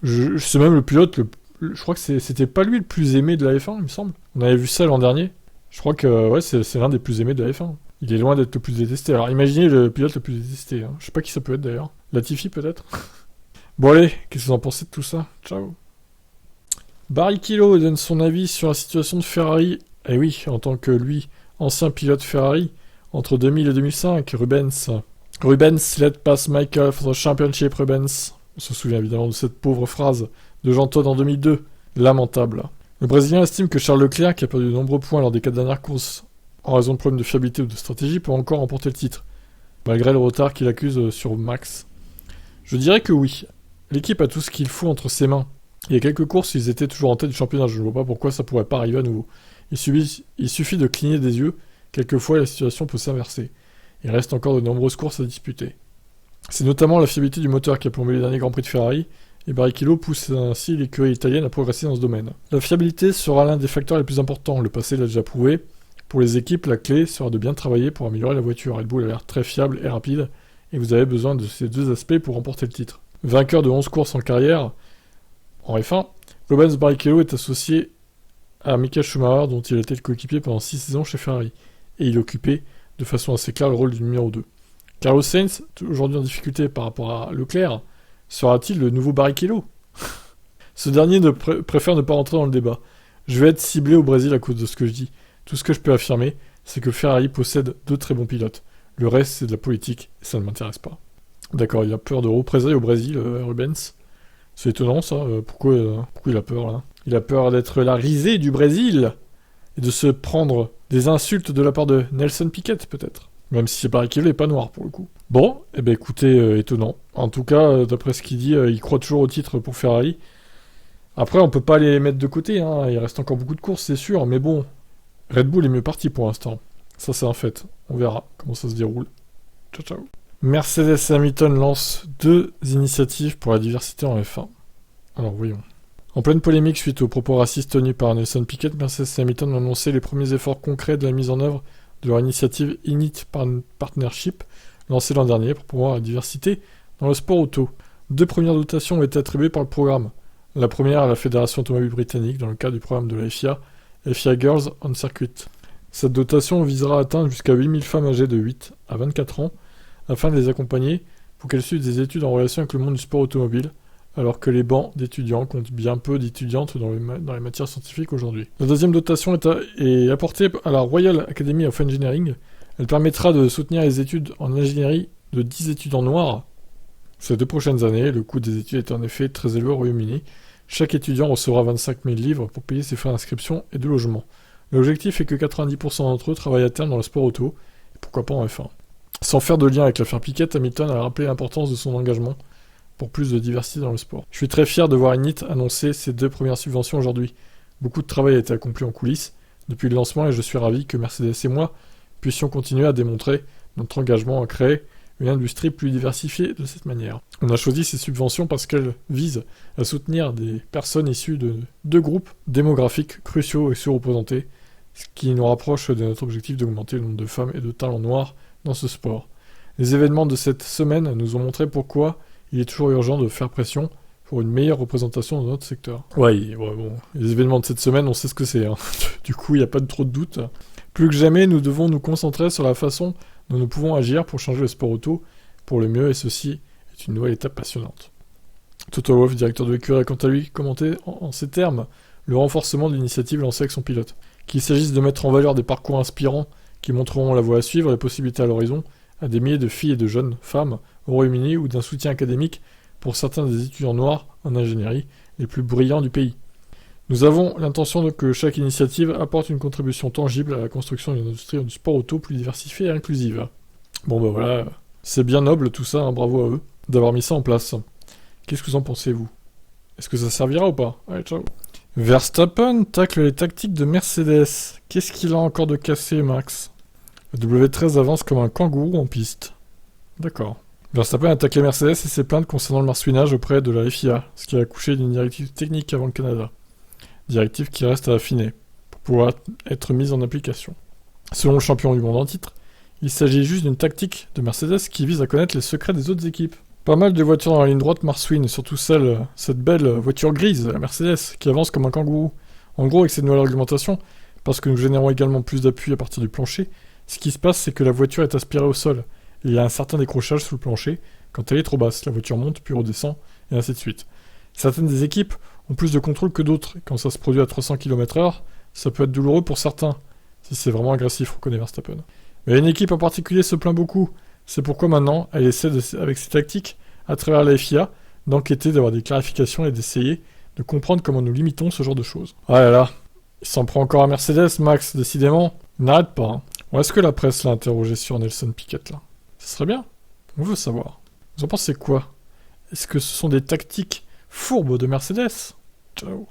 c'est même le pilote, je crois que c'était pas lui le plus aimé de la F1, il me semble. On avait vu ça l'an dernier. Je crois que, ouais, c'est l'un des plus aimés de la F1. Il est loin d'être le plus détesté. Alors imaginez le pilote le plus détesté, hein. Je sais pas qui ça peut être d'ailleurs. Latifi peut-être. Bon allez, qu'est-ce que vous en pensez de tout ça? Ciao. Barrichello donne son avis sur la situation de Ferrari. Eh oui, en tant que lui, ancien pilote Ferrari, entre 2000 et 2005, Rubens let pass Michael for the championship, Rubens. On se souvient évidemment de cette pauvre phrase de Jean Todt en 2002. Lamentable. Le Brésilien estime que Charles Leclerc, qui a perdu de nombreux points lors des 4 dernières courses en raison de problèmes de fiabilité ou de stratégie, peut encore remporter le titre, malgré le retard qu'il accuse sur Max. Je dirais que oui. L'équipe a tout ce qu'il faut entre ses mains. Il y a quelques courses, ils étaient toujours en tête du championnat. Je ne vois pas pourquoi ça pourrait pas arriver à nouveau. Il suffit de cligner des yeux. Quelquefois, la situation peut s'inverser. Il reste encore de nombreuses courses à disputer. C'est notamment la fiabilité du moteur qui a plombé les derniers Grands Prix de Ferrari, et Barrichello pousse ainsi l'écurie italienne à progresser dans ce domaine. La fiabilité sera l'un des facteurs les plus importants. Le passé l'a déjà prouvé. Pour les équipes, la clé sera de bien travailler pour améliorer la voiture. Red Bull a l'air très fiable et rapide, et vous avez besoin de ces deux aspects pour remporter le titre. Vainqueur de 11 courses en carrière, en F1, Rubens Barrichello est associé à Michael Schumacher, dont il a été le coéquipier pendant 6 saisons chez Ferrari, et il occupait de façon assez claire le rôle du numéro 2. Carlos Sainz, aujourd'hui en difficulté par rapport à Leclerc, sera-t-il le nouveau Barrichello? Ce dernier préfère ne pas rentrer dans le débat. Je vais être ciblé au Brésil à cause de ce que je dis. Tout ce que je peux affirmer, c'est que Ferrari possède 2 très bons pilotes. Le reste, c'est de la politique, et ça ne m'intéresse pas. D'accord, il a peur de représailles au Brésil, Rubens. C'est étonnant, ça. Pourquoi il a peur, là? Il a peur d'être la risée du Brésil et de se prendre des insultes de la part de Nelson Piquet, peut-être. Même si c'est Barrichello n'est pas noir, pour le coup. Bon, eh ben écoutez, étonnant. En tout cas, d'après ce qu'il dit, il croit toujours au titre pour Ferrari. Après, on peut pas les mettre de côté, hein. Il reste encore beaucoup de courses, c'est sûr, mais bon. Red Bull est mieux parti pour l'instant. Ça, c'est un fait. On verra comment ça se déroule. Ciao, ciao. Mercedes et Hamilton lancent 2 initiatives pour la diversité en F1. Alors voyons. En pleine polémique suite aux propos racistes tenus par Nelson Piquet, Mercedes et Hamilton ont annoncé les premiers efforts concrets de la mise en œuvre de leur initiative Init Partnership, lancée l'an dernier pour promouvoir la diversité dans le sport auto. 2 premières dotations ont été attribuées par le programme. La première à la Fédération automobile britannique dans le cadre du programme de la FIA Girls on Circuit. Cette dotation visera à atteindre jusqu'à 8000 femmes âgées de 8 à 24 ans afin de les accompagner pour qu'elles suivent des études en relation avec le monde du sport automobile, alors que les bancs d'étudiants comptent bien peu d'étudiantes dans les matières scientifiques aujourd'hui. La deuxième dotation est apportée à la Royal Academy of Engineering. Elle permettra de soutenir les études en ingénierie de 10 étudiants noirs. Ces 2 prochaines années, le coût des études est en effet très élevé au Royaume-Uni. Chaque étudiant recevra 25 000 livres pour payer ses frais d'inscription et de logement. L'objectif est que 90% d'entre eux travaillent à terme dans le sport auto, et pourquoi pas en F1. Sans faire de lien avec l'affaire Piquet, Hamilton a rappelé l'importance de son engagement pour plus de diversité dans le sport. Je suis très fier de voir Init annoncer ses 2 premières subventions aujourd'hui. Beaucoup de travail a été accompli en coulisses depuis le lancement et je suis ravi que Mercedes et moi puissions continuer à démontrer notre engagement à créer une industrie plus diversifiée de cette manière. On a choisi ces subventions parce qu'elles visent à soutenir des personnes issues de 2 groupes démographiques cruciaux et surreprésentés, ce qui nous rapproche de notre objectif d'augmenter le nombre de femmes et de talents noirs dans ce sport. Les événements de cette semaine nous ont montré pourquoi il est toujours urgent de faire pression pour une meilleure représentation de notre secteur. Ouais, bon, les événements de cette semaine, on sait ce que c'est. Hein. Du coup, il n'y a pas trop de doute. Plus que jamais, nous devons nous concentrer sur la façon dont nous pouvons agir pour changer le sport auto pour le mieux, et ceci est une nouvelle étape passionnante. Toto Wolff, directeur de l'écurie, a quant à lui commenté en ces termes le renforcement de l'initiative lancée avec son pilote. Qu'il s'agisse de mettre en valeur des parcours inspirants qui montreront la voie à suivre, les possibilités à l'horizon, à des milliers de filles et de jeunes femmes au Royaume-Uni ou d'un soutien académique pour certains des étudiants noirs en ingénierie les plus brillants du pays. Nous avons l'intention que chaque initiative apporte une contribution tangible à la construction d'une industrie du sport auto plus diversifiée et inclusive. Bon ben voilà, c'est bien noble tout ça, hein, bravo à eux d'avoir mis ça en place. Qu'est-ce que vous en pensez vous? Est-ce que ça servira ou pas? Allez, ciao. Verstappen tacle les tactiques de Mercedes. Qu'est-ce qu'il a encore de cassé, Max? Le W13 avance comme un kangourou en piste. D'accord. Verstappen a attaqué Mercedes et s'est plaint concernant le marsouinage auprès de la FIA, ce qui a accouché d'une directive technique avant le Canada. Directive qui reste à affiner, pour pouvoir être mise en application. Selon le champion du monde en titre, il s'agit juste d'une tactique de Mercedes qui vise à connaître les secrets des autres équipes. Pas mal de voitures dans la ligne droite marsouinent, surtout cette belle voiture grise, la Mercedes, qui avance comme un kangourou. En gros, avec cette nouvelle argumentation, parce que nous générons également plus d'appui à partir du plancher, ce qui se passe, c'est que la voiture est aspirée au sol. Et il y a un certain décrochage sous le plancher. Quand elle est trop basse, la voiture monte, puis redescend, et ainsi de suite. Certaines des équipes ont plus de contrôle que d'autres. Et quand ça se produit à 300 km/h, ça peut être douloureux pour certains, si c'est vraiment agressif, reconnaît Verstappen. Mais une équipe en particulier se plaint beaucoup. C'est pourquoi maintenant, elle essaie, avec ses tactiques, à travers la FIA, d'enquêter, d'avoir des clarifications et d'essayer de comprendre comment nous limitons ce genre de choses. Ah là là, il s'en prend encore à Mercedes, Max, décidément. Il n'arrête pas, hein. Bon, est-ce que la presse l'a interrogé sur Nelson Piquet, là? Ce serait bien. On veut savoir. Vous en pensez quoi? Est-ce que ce sont des tactiques fourbes de Mercedes? Ciao.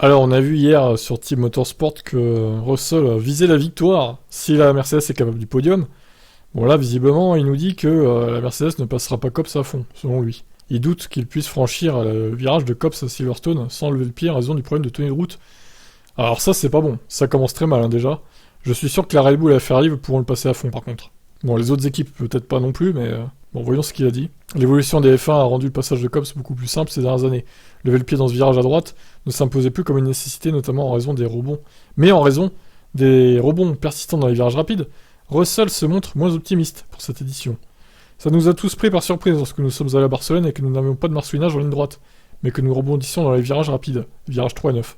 Alors, on a vu hier sur Team Motorsport que Russell visait la victoire si la Mercedes est capable du podium. Bon là, visiblement, il nous dit que la Mercedes ne passera pas Copse à fond, selon lui. Il doute qu'il puisse franchir le virage de Copse à Silverstone sans lever le pied en raison du problème de tenue de route. Alors ça, c'est pas bon. Ça commence très mal, hein, déjà. Je suis sûr que la Red Bull et la Ferrari pourront le passer à fond, par contre. Bon, les autres équipes, peut-être pas non plus, mais... Bon, voyons ce qu'il a dit. L'évolution des F1 a rendu le passage de Copse beaucoup plus simple ces dernières années. Lever le pied dans ce virage à droite ne s'imposait plus comme une nécessité, notamment en raison des rebonds. Mais en raison des rebonds persistants dans les virages rapides, Russell se montre moins optimiste pour cette édition. Ça nous a tous pris par surprise lorsque nous sommes allés à Barcelone et que nous n'avions pas de marsouinage en ligne droite, mais que nous rebondissions dans les virages rapides, virages 3 et 9.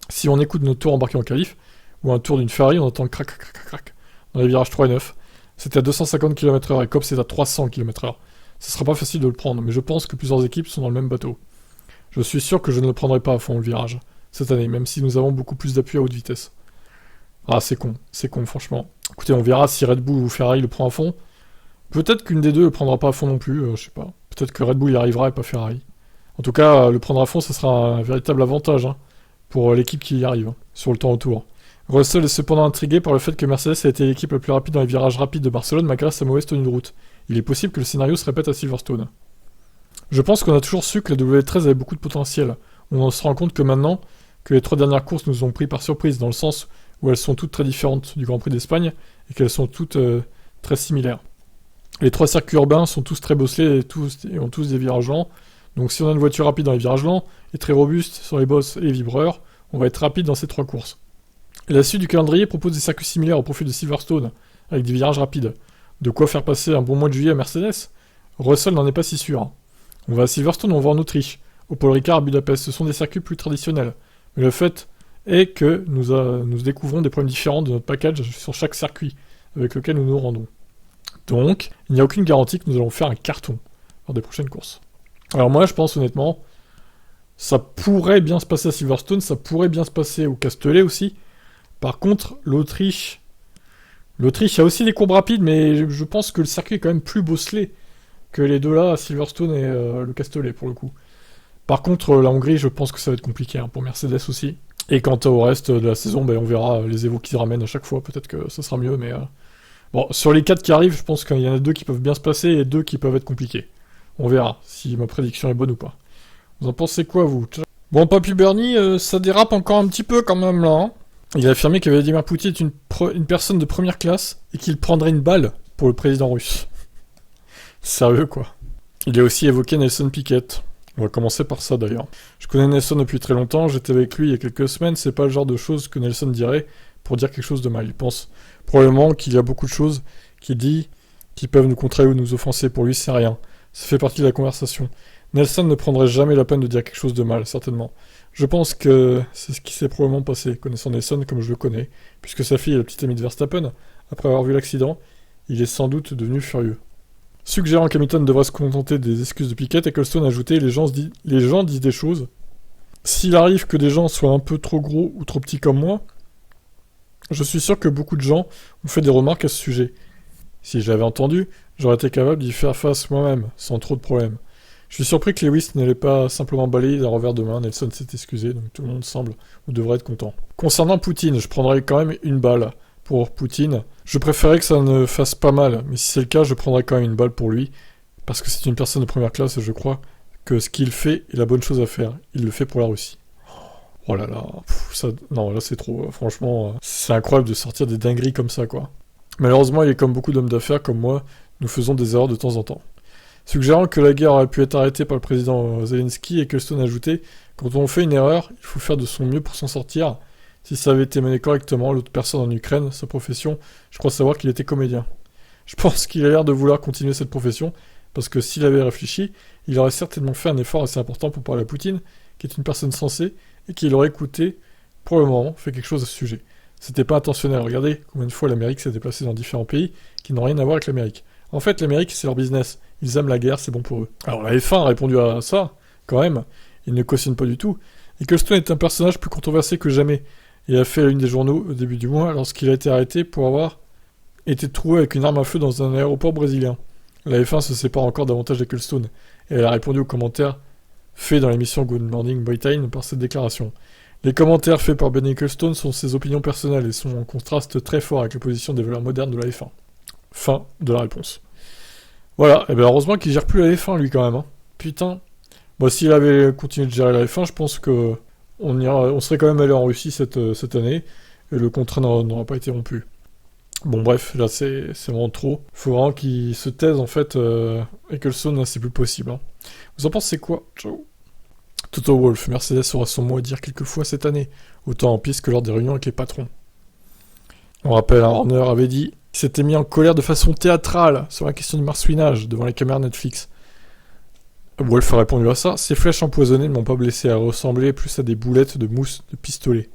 Si on écoute notre tour embarqué en qualif, ou un tour d'une Ferrari, on entend crac crac crac crac dans les virages 3 et 9. C'était à 250 km/h et Copse est à 300 km/h. Ce sera pas facile de le prendre, mais je pense que plusieurs équipes sont dans le même bateau. Je suis sûr que je ne le prendrai pas à fond le virage, cette année, même si nous avons beaucoup plus d'appui à haute vitesse. Ah, c'est con, franchement. Écoutez, on verra si Red Bull ou Ferrari le prend à fond. Peut-être qu'une des deux le prendra pas à fond non plus, je sais pas. Peut-être que Red Bull y arrivera et pas Ferrari. En tout cas, le prendre à fond, ça sera un véritable avantage pour l'équipe qui y arrive, sur le temps autour. Russell est cependant intrigué par le fait que Mercedes a été l'équipe la plus rapide dans les virages rapides de Barcelone malgré sa mauvaise tenue de route. il est possible que le scénario se répète à Silverstone. Je pense qu'on a toujours su que la W13 avait beaucoup de potentiel. On se rend compte que maintenant, que les 3 dernières courses nous ont pris par surprise, dans le sens où elles sont toutes très différentes du Grand Prix d'Espagne, et qu'elles sont toutes très similaires. Les 3 circuits urbains sont tous très bosselés et ont tous des virages lents. Donc si on a une voiture rapide dans les virages lents, et très robuste sur les bosses et les vibreurs, on va être rapide dans ces 3 courses. Et la suite du calendrier propose des circuits similaires au profil de Silverstone, avec des virages rapides. De quoi faire passer un bon mois de juillet à Mercedes? Russell n'en est pas si sûr. On va à Silverstone, on va en Autriche. Au Paul Ricard à Budapest, ce sont des circuits plus traditionnels. Mais le fait est que nous découvrons des problèmes différents de notre package sur chaque circuit avec lequel nous nous rendons. Donc, il n'y a aucune garantie que nous allons faire un carton lors des prochaines courses. Alors moi, je pense honnêtement, ça pourrait bien se passer à Silverstone, ça pourrait bien se passer au Castellet aussi. Par contre, l'Autriche a aussi des courbes rapides, mais je pense que le circuit est quand même plus bosselé que les deux là, Silverstone et le Castellet pour le coup. Par contre, la Hongrie, je pense que ça va être compliqué pour Mercedes aussi. Et quant au reste de la saison, on verra les évos qu'ils ramènent à chaque fois, peut-être que ça sera mieux, mais... Bon, sur les 4 qui arrivent, je pense qu'il y en a 2 qui peuvent bien se passer et 2 qui peuvent être compliqués. On verra si ma prédiction est bonne ou pas. Vous en pensez quoi, vous? Bon, Papy Bernie, ça dérape encore un petit peu quand même, là. Hein. Il a affirmé que Vladimir Poutine est une personne de première classe et qu'il prendrait une balle pour le président russe. Sérieux, quoi. Il a aussi évoqué Nelson Piquet. On va commencer par ça, d'ailleurs. Je connais Nelson depuis très longtemps, j'étais avec lui il y a quelques semaines, c'est pas le genre de choses que Nelson dirait pour dire quelque chose de mal. Il pense probablement qu'il y a beaucoup de choses qu'il dit qui peuvent nous contrarier ou nous offenser. Pour lui, c'est rien. Ça fait partie de la conversation. Nelson ne prendrait jamais la peine de dire quelque chose de mal, certainement. Je pense que c'est ce qui s'est probablement passé, connaissant Nelson comme je le connais, puisque sa fille est la petite amie de Verstappen. Après avoir vu l'accident, il est sans doute devenu furieux. Suggérant qu'Hamilton devrait se contenter des excuses de Piquet, Ecclestone a ajouté « les gens disent des choses. S'il arrive que des gens soient un peu trop gros ou trop petits comme moi, je suis sûr que beaucoup de gens ont fait des remarques à ce sujet. Si je l'avais entendu, j'aurais été capable d'y faire face moi-même, sans trop de problèmes. Je suis surpris que Lewis ne l'ait pas simplement balayé d'un revers de main. Nelson s'est excusé, donc tout le monde semble ou devrait être content. Concernant Poutine, je prendrais quand même une balle pour Poutine. Je préférais que ça ne fasse pas mal, mais si c'est le cas, je prendrais quand même une balle pour lui, parce que c'est une personne de première classe et je crois que ce qu'il fait est la bonne chose à faire. Il le fait pour la Russie. Oh là là, non, là c'est trop. Franchement, c'est incroyable de sortir des dingueries comme ça, quoi. Malheureusement, il est comme beaucoup d'hommes d'affaires comme moi, nous faisons des erreurs de temps en temps. Suggérant que la guerre aurait pu être arrêtée par le président Zelensky, Ecclestone a ajouté « Quand on fait une erreur, il faut faire de son mieux pour s'en sortir. Si ça avait été mené correctement, l'autre personne en Ukraine, sa profession, je crois savoir qu'il était comédien. Je pense qu'il a l'air de vouloir continuer cette profession, parce que s'il avait réfléchi, il aurait certainement fait un effort assez important pour parler à Poutine, qui est une personne sensée, et qui l'aurait écouté, pour le moment, fait quelque chose à ce sujet. C'était pas intentionnel. Regardez combien de fois l'Amérique s'est déplacée dans différents pays qui n'ont rien à voir avec l'Amérique. En fait, l'Amérique, c'est leur business. Ils aiment la guerre, c'est bon pour eux. Alors la F1 a répondu à ça, quand même. Il ne cautionne pas du tout. Ecclestone est un personnage plus controversé que jamais. Il a fait la une des journaux au début du mois lorsqu'il a été arrêté pour avoir été trouvé avec une arme à feu dans un aéroport brésilien. La F1 se sépare encore davantage d'Ecclestone, et elle a répondu aux commentaires faits dans l'émission Good Morning Britain par cette déclaration. Les commentaires faits par Ben Ecclestone sont ses opinions personnelles et sont en contraste très fort avec la position des valeurs modernes de la F1. Fin de la réponse. Voilà, et bien heureusement qu'il gère plus la F1 lui quand même. Hein. Putain. Bon, s'il avait continué de gérer la F1, je pense que on serait quand même allé en Russie cette année, et le contrat n'aurait pas été rompu. Bon bref, là c'est vraiment trop. Faut vraiment qu'il se taise en fait, Ecclestone, c'est plus possible. Hein. Vous en pensez quoi? Ciao. Toto Wolff, Mercedes aura son mot à dire quelquefois cette année, autant en piste que lors des réunions avec les patrons. On rappelle, Horner avait dit qu'il s'était mis en colère de façon théâtrale sur la question du marsouinage devant les caméras Netflix. Wolff a répondu à ça, ces flèches empoisonnées ne m'ont pas blessé, à ressembler plus à des boulettes de mousse de pistolet.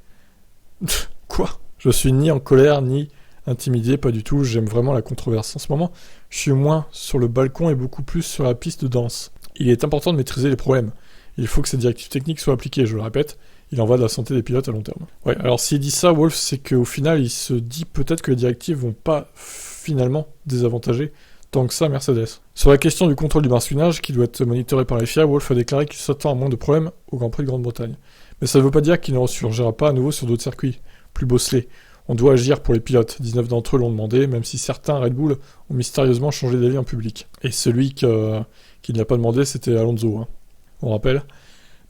Quoi? Je suis ni en colère, ni intimidé, pas du tout, j'aime vraiment la controverse. En ce moment, je suis moins sur le balcon et beaucoup plus sur la piste de danse. Il est important de maîtriser les problèmes. Il faut que ces directives techniques soient appliquées, je le répète, il en va de la santé des pilotes à long terme. Ouais, alors s'il dit ça, Wolff, c'est qu'au final, il se dit peut-être que les directives vont pas finalement désavantager tant que ça Mercedes. Sur la question du contrôle du marsouinage, qui doit être monitoré par les FIA, Wolff a déclaré qu'il s'attend à moins de problèmes au Grand Prix de Grande-Bretagne. Mais ça ne veut pas dire qu'il ne ressurgira pas à nouveau sur d'autres circuits, plus bosselés. On doit agir pour les pilotes. 19 d'entre eux l'ont demandé, même si certains Red Bull ont mystérieusement changé d'avis en public. Et celui qui ne l'a pas demandé, c'était Alonso. Hein. On rappelle.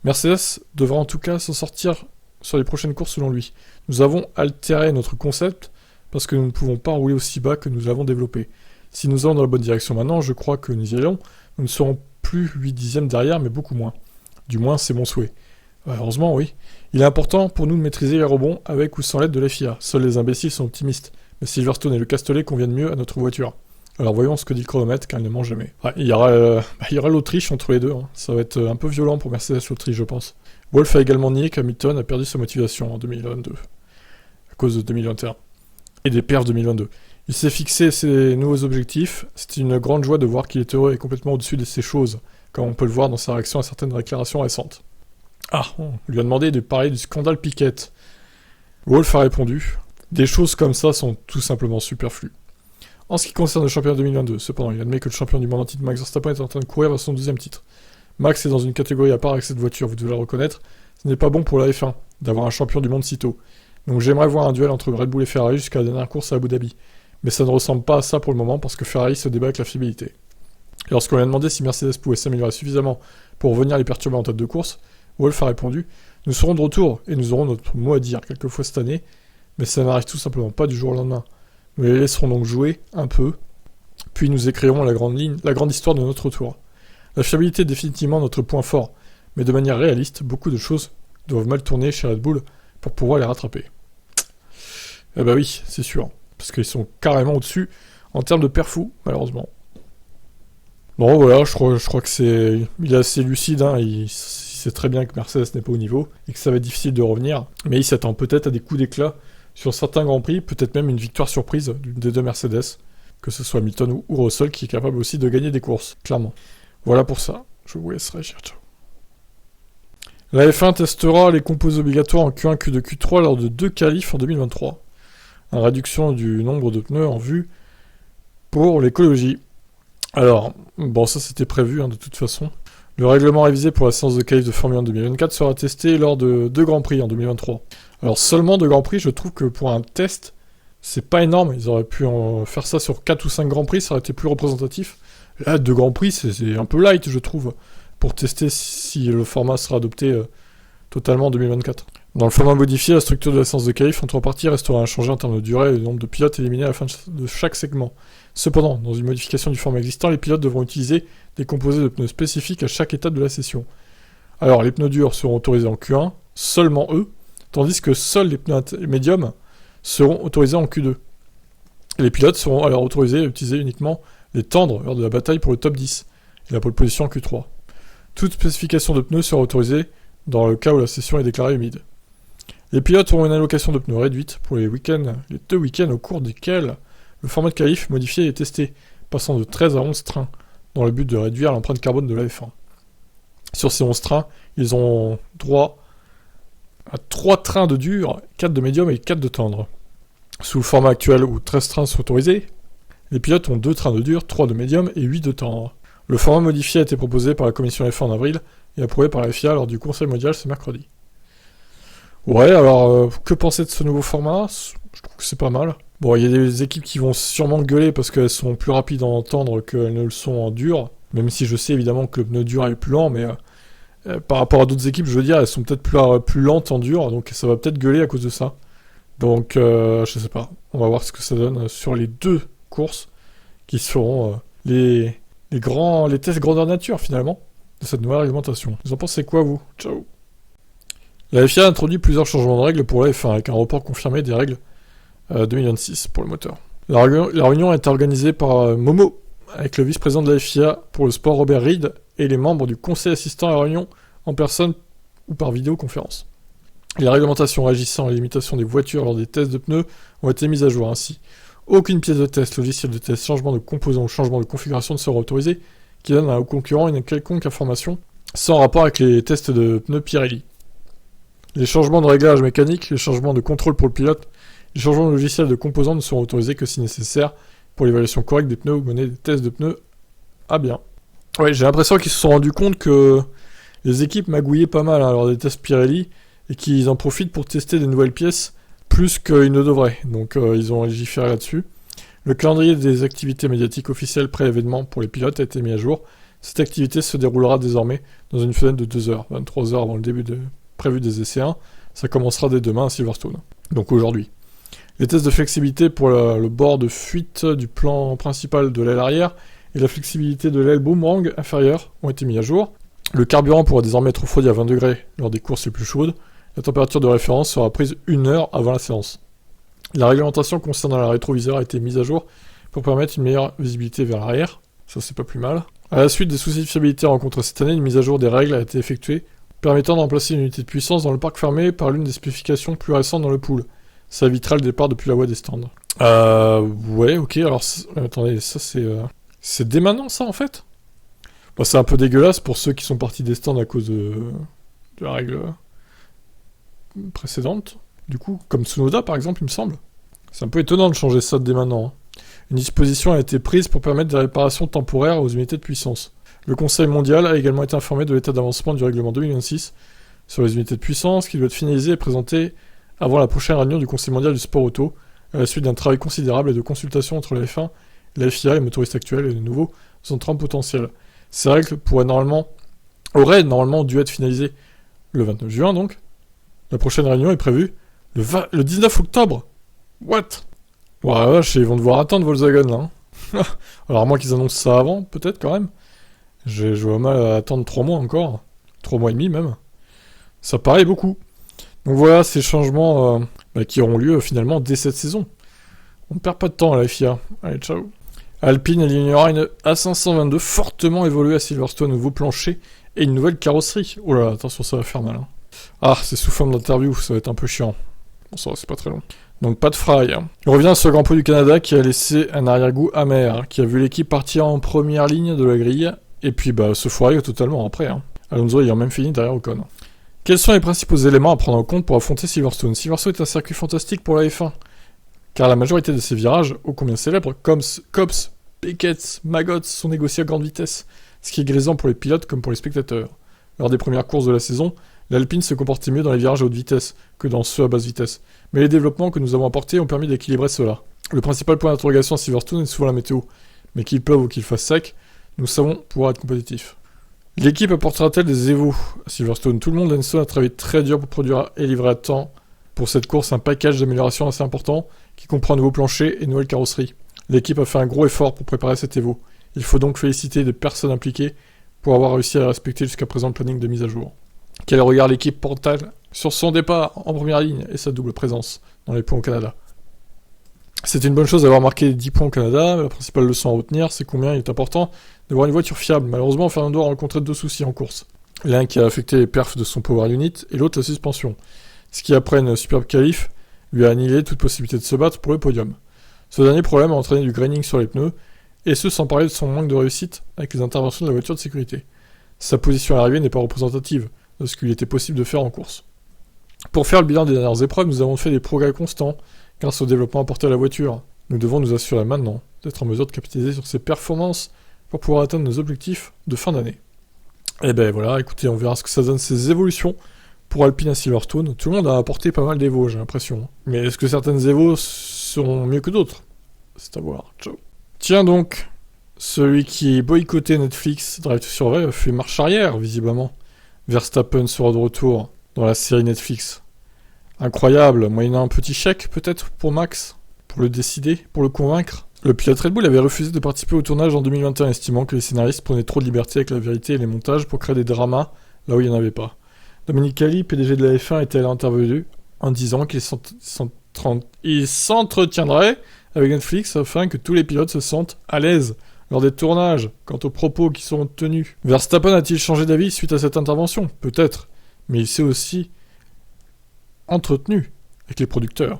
Mercedes devra en tout cas s'en sortir sur les prochaines courses selon lui. Nous avons altéré notre concept parce que nous ne pouvons pas rouler aussi bas que nous l'avons développé. Si nous allons dans la bonne direction maintenant, je crois que nous y allons. Nous ne serons plus 8 dixièmes derrière, mais beaucoup moins. Du moins, c'est mon souhait. Heureusement, oui. Il est important pour nous de maîtriser les rebonds avec ou sans l'aide de la FIA. Seuls les imbéciles sont optimistes. Mais Silverstone et le Castellet conviennent mieux à notre voiture. Alors voyons ce que dit le chronomètre, car il ne ment jamais. Ouais, il y aura l'Autriche entre les deux. Hein. Ça va être un peu violent pour Mercedes l'Autriche, je pense. Wolff a également nié qu'Hamilton a perdu sa motivation en 2022. À cause de 2021. Et des perfs 2022. Il s'est fixé ses nouveaux objectifs. C'était une grande joie de voir qu'il est heureux et complètement au-dessus de ces choses, comme on peut le voir dans sa réaction à certaines déclarations récentes. Ah, on lui a demandé de parler du scandale Piquet. Wolff a répondu « Des choses comme ça sont tout simplement superflues. » En ce qui concerne le championnat 2022, cependant, il admet que le champion du monde en titre Max Verstappen est en train de courir vers son 12e titre. Max est dans une catégorie à part avec cette voiture, vous devez le reconnaître. Ce n'est pas bon pour la F1 d'avoir un champion du monde si tôt. Donc j'aimerais voir un duel entre Red Bull et Ferrari jusqu'à la dernière course à Abu Dhabi. Mais ça ne ressemble pas à ça pour le moment parce que Ferrari se débat avec la fiabilité. Et lorsqu'on lui a demandé si Mercedes pouvait s'améliorer suffisamment pour venir les perturber en tête de course, Wolff a répondu « Nous serons de retour et nous aurons notre mot à dire quelquefois cette année, mais ça n'arrive tout simplement pas du jour au lendemain. Nous les laisserons donc jouer un peu, puis nous écrirons la grande histoire de notre tour. La fiabilité est définitivement notre point fort, mais de manière réaliste, beaucoup de choses doivent mal tourner chez Red Bull pour pouvoir les rattraper. » Eh ben oui, c'est sûr, parce qu'ils sont carrément au-dessus en termes de perfou, malheureusement. Bon voilà, je crois que il est assez lucide, hein, il sait très bien que Mercedes n'est pas au niveau, et que ça va être difficile de revenir, mais il s'attend peut-être à des coups d'éclat sur certains Grands Prix, peut-être même une victoire surprise des deux Mercedes, que ce soit Hamilton ou Russell, qui est capable aussi de gagner des courses, clairement. Voilà pour ça, je vous laisserai, ciao. La F1 testera les composés obligatoires en Q1, Q2, Q3 lors de 2 qualifs en 2023. Une réduction du nombre de pneus en vue pour l'écologie. Alors, bon ça c'était prévu hein, de toute façon. Le règlement révisé pour la séance de qualif de Formule 1 2024 sera testé lors de 2 Grands Prix en 2023. Alors seulement 2 Grands Prix, je trouve que pour un test, c'est pas énorme. Ils auraient pu en faire ça sur 4 ou 5 Grands Prix, ça aurait été plus représentatif. Là, 2 Grands Prix, c'est un peu light, je trouve, pour tester si le format sera adopté totalement en 2024. Dans le format modifié, la structure de la séance de qualif en 3 parties restera inchangée en termes de durée et le nombre de pilotes éliminés à la fin de chaque segment. Cependant, dans une modification du format existant, les pilotes devront utiliser des composés de pneus spécifiques à chaque étape de la session. Alors, les pneus durs seront autorisés en Q1, seulement eux, tandis que seuls les pneus médiums seront autorisés en Q2. Et les pilotes seront alors autorisés à utiliser uniquement les tendres lors de la bataille pour le top 10 et la pole position en Q3. Toute spécification de pneus sera autorisée dans le cas où la session est déclarée humide. Les pilotes auront une allocation de pneus réduite pour les 2 week-ends au cours desquels le format de qualif modifié est testé, passant de 13 à 11 trains, dans le but de réduire l'empreinte carbone de la F1. Sur ces 11 trains, ils ont droit à 3 trains de dur, 4 de médium et 4 de tendre. Sous le format actuel où 13 trains sont autorisés, les pilotes ont 2 trains de dur, 3 de médium et 8 de tendre. Le format modifié a été proposé par la commission F1 en avril et approuvé par la FIA lors du Conseil mondial ce mercredi. Ouais, alors, que penser de ce nouveau format ? Je trouve que c'est pas mal. Bon, il y a des équipes qui vont sûrement gueuler parce qu'elles sont plus rapides en tendre qu'elles ne le sont en dur, même si je sais évidemment que le pneu dur est plus lent, mais par rapport à d'autres équipes, je veux dire, elles sont peut-être plus lentes en dur, donc ça va peut-être gueuler à cause de ça. Donc, je sais pas. On va voir ce que ça donne sur les 2 courses qui seront les tests grandeur nature, finalement, de cette nouvelle réglementation. Vous en pensez quoi, vous ? Ciao. La FIA a introduit plusieurs changements de règles pour la F1, avec un report confirmé des règles 2026 pour le moteur. La réunion est organisée par Momo, avec le vice-président de la FIA pour le sport Robert Reid, et les membres du conseil assistant à la réunion en personne ou par vidéoconférence. Les réglementations régissant la limitation des voitures lors des tests de pneus ont été mises à jour ainsi. Aucune pièce de test, logiciel de test, changement de composant ou changement de configuration ne sera autorisé, qui donne aux concurrents une quelconque information sans rapport avec les tests de pneus Pirelli. Les changements de réglage mécanique, les changements de contrôle pour le pilote, les changements de logiciel de composants ne seront autorisés que si nécessaire pour l'évaluation correcte des pneus ou mener des tests de pneus à bien. Ouais, j'ai l'impression qu'ils se sont rendus compte que les équipes magouillaient pas mal lors des tests Pirelli et qu'ils en profitent pour tester des nouvelles pièces plus qu'ils ne devraient. Donc ils ont légiféré là-dessus. Le calendrier des activités médiatiques officielles pré-événement pour les pilotes a été mis à jour. Cette activité se déroulera désormais dans une fenêtre de 2 heures, 23 heures avant le début prévu des essais 1. Ça commencera dès demain à Silverstone, donc aujourd'hui. Les tests de flexibilité pour le bord de fuite du plan principal de l'aile arrière et la flexibilité de l'aile boomerang inférieure ont été mis à jour. Le carburant pourra désormais être refroidi à 20 degrés lors des courses les plus chaudes. La température de référence sera prise 1 heure avant la séance. La réglementation concernant la rétroviseur a été mise à jour pour permettre une meilleure visibilité vers l'arrière. Ça, c'est pas plus mal. À la suite des soucis de fiabilité rencontrés cette année, une mise à jour des règles a été effectuée, permettant de remplacer une unité de puissance dans le parc fermé par l'une des spécifications plus récentes dans le pool. Ça évitera le départ depuis la voie des stands. Ouais, ok, alors... attendez, ça c'est... C'est dès maintenant, ça, en fait? Bon, c'est un peu dégueulasse pour ceux qui sont partis des stands à cause de la règle précédente. Du coup, comme Tsunoda par exemple, il me semble. C'est un peu étonnant de changer ça dès maintenant. Hein. Une disposition a été prise pour permettre des réparations temporaires aux unités de puissance. Le Conseil mondial a également été informé de l'état d'avancement du règlement 2026 sur les unités de puissance qui doit être finalisé et présenté avant la prochaine réunion du Conseil mondial du sport auto, à la suite d'un travail considérable et de consultation entre la F1, la FIA, les motoristes actuels et les nouveaux entrants potentiels. Ces règles auraient normalement dû être finalisées le 29 juin donc. La prochaine réunion est prévue le 19 octobre. What? Ouais, vache, ils vont devoir attendre Volkswagen là. Hein. Alors, à moins qu'ils annoncent ça avant, peut-être quand même. Je vois mal à attendre 3 mois encore. 3 mois et demi même. Ça paraît beaucoup. Donc voilà, ces changements qui auront lieu finalement dès cette saison. On ne perd pas de temps à la FIA. Allez, ciao. Alpine alignera une A522 fortement évoluée à Silverstone, nouveau plancher et une nouvelle carrosserie. Oh là, attention, ça va faire mal. Hein. Ah, c'est sous forme d'interview, ça va être un peu chiant. Bon, ça va, c'est pas très long. Donc pas de fry. Hein. On revient sur le Grand Prix du Canada qui a laissé un arrière-goût amer, qui a vu l'équipe partir en première ligne de la grille, et puis se foirer totalement après. Hein. Alonso ayant même fini derrière Ocon. Quels sont les principaux éléments à prendre en compte pour affronter Silverstone? Silverstone est un circuit fantastique pour la F1, car la majorité de ses virages, ô combien célèbres, comme Copse, Beckett, Maggots, sont négociés à grande vitesse, ce qui est grisant pour les pilotes comme pour les spectateurs. Lors des premières courses de la saison, l'Alpine se comportait mieux dans les virages à haute vitesse que dans ceux à basse vitesse, mais les développements que nous avons apportés ont permis d'équilibrer cela. Le principal point d'interrogation à Silverstone est souvent la météo, mais qu'il pleuve ou qu'il fasse sec, nous savons pouvoir être compétitifs. L'équipe apportera-t-elle des évos à Silverstone? Tout le monde Lenson a travaillé très dur pour produire et livrer à temps pour cette course un package d'améliorations assez important qui comprend un nouveau plancher et une nouvelle carrosserie. L'équipe a fait un gros effort pour préparer cet évo. Il faut donc féliciter les personnes impliquées pour avoir réussi à respecter jusqu'à présent le planning de mise à jour. Quel regard l'équipe porte-t-elle sur son départ en première ligne et sa double présence dans les points au Canada? C'est une bonne chose d'avoir marqué 10 points au Canada, mais la principale leçon à retenir, c'est combien il est important d'avoir une voiture fiable. Malheureusement, Fernando a rencontré 2 soucis en course. L'un qui a affecté les perfs de son power unit, et l'autre la suspension. Ce qui, après une superbe qualif, lui a annihilé toute possibilité de se battre pour le podium. Ce dernier problème a entraîné du graining sur les pneus, et ce sans parler de son manque de réussite avec les interventions de la voiture de sécurité. Sa position à l'arrivée n'est pas représentative de ce qu'il était possible de faire en course. Pour faire le bilan des dernières épreuves, nous avons fait des progrès constants grâce au développement apporté à la voiture. Nous devons nous assurer maintenant d'être en mesure de capitaliser sur ces performances pour pouvoir atteindre nos objectifs de fin d'année. Et ben voilà, écoutez, on verra ce que ça donne ces évolutions pour Alpine à Silverstone. Tout le monde a apporté pas mal d'évos, j'ai l'impression. Mais est-ce que certaines évos seront mieux que d'autres? C'est à voir. Ciao. Tiens donc, celui qui boycottait Netflix, Drive to Survive, a fait marche arrière, visiblement. Verstappen sera de retour dans la série Netflix. Incroyable, moyennant un petit chèque peut-être pour Max, pour le décider, pour le convaincre. Le pilote Red Bull avait refusé de participer au tournage en 2021, estimant que les scénaristes prenaient trop de liberté avec la vérité et les montages pour créer des dramas là où il n'y en avait pas. Dominique Cali, PDG de la F1, était intervenu en disant qu'il s'entretiendrait avec Netflix afin que tous les pilotes se sentent à l'aise lors des tournages quant aux propos qui seront tenus. Verstappen a-t-il changé d'avis suite à cette intervention? Peut-être, mais il s'est aussi entretenu avec les producteurs.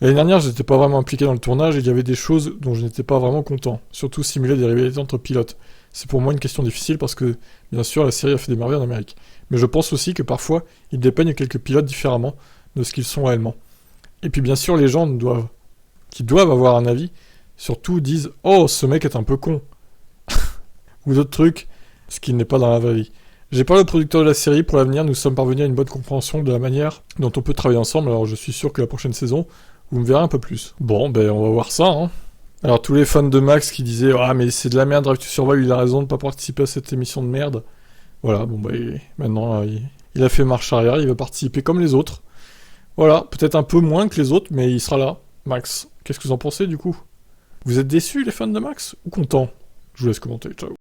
L'année dernière, je n'étais pas vraiment impliqué dans le tournage et il y avait des choses dont je n'étais pas vraiment content, surtout simuler des rivalités entre pilotes. C'est pour moi une question difficile parce que, bien sûr, la série a fait des merveilles en Amérique. Mais je pense aussi que parfois, ils dépeignent quelques pilotes différemment de ce qu'ils sont réellement. Et puis bien sûr, les gens qui doivent avoir un avis, surtout disent « Oh, ce mec est un peu con !» ou d'autres trucs, ce qui n'est pas dans la vraie vie. J'ai parlé au producteur de la série. Pour l'avenir, nous sommes parvenus à une bonne compréhension de la manière dont on peut travailler ensemble, alors je suis sûr que la prochaine saison, vous me verrez un peu plus. Bon, ben on va voir ça, hein. Alors tous les fans de Max qui disaient « Ah mais c'est de la merde, Drive to Survive, il a raison de pas participer à cette émission de merde. » Voilà, bon bah maintenant il a fait marche arrière, il va participer comme les autres. Voilà, peut-être un peu moins que les autres, mais il sera là. Max, qu'est-ce que vous en pensez du coup? Vous êtes déçus les fans de Max ou contents? Je vous laisse commenter, ciao.